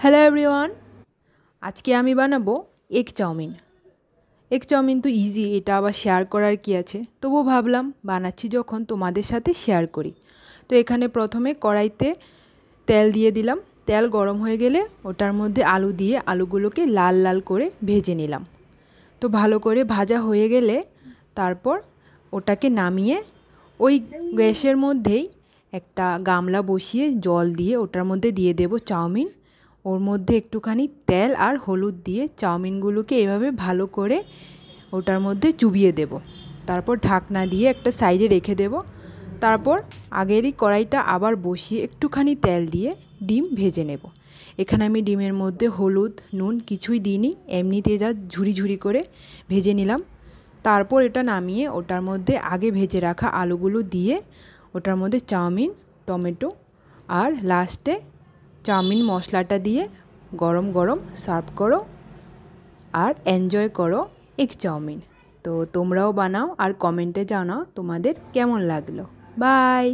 Hello everyone, আজকে আমি বানাবো এগ চাউমিন। এগ চাউমিন তো ইজি, এটা আবার শেয়ার করার কি আছে, তবুও ভাবলাম বানাচ্ছি যখন তোমাদের সাথে শেয়ার করি। তো এখানে প্রথমে কড়াইতে তেল দিয়ে দিলাম। তেল গরম হয়ে গেলে ওটার মধ্যে আলু দিয়ে আলুগুলোকে লাল লাল করে ভেজে নিলাম। তো ভালো করে ভাজা হয়ে গেলে তারপর ওটাকে নামিয়ে ওই গ্যাসের মধ্যেই একটা গামলা বসিয়ে জল দিয়ে ওটার মধ্যে দিয়ে দেব চাউমিন। ওর মধ্যে একটুখানি তেল আর হলুদ দিয়ে চাউমিনগুলোকে এভাবে ভালো করে ওটার মধ্যে চুবিয়ে দেব। তারপর ঢাকনা দিয়ে একটা সাইডে রেখে দেব। তারপর আগেরই কড়াইটা আবার বসিয়ে একটুখানি তেল দিয়ে ডিম ভেজে নেব। এখানে আমি ডিমের মধ্যে হলুদ নুন কিছুই দিইনি, এমনিতে যা ঝুরি ঝুরি করে ভেজে নিলাম। তারপর এটা নামিয়ে ওটার মধ্যে আগে ভেজে রাখা আলুগুলো দিয়ে ওটার মধ্যে চাউমিন, টমেটো আর লাস্টে চাউমিন মশলাটা দিয়ে গরম গরম সার্ভ করো আর এনজয় করো এগ চাউমিন। তো তোমরাও বানাও আর কমেন্টে জানাও তোমাদের কেমন লাগলো। বাই।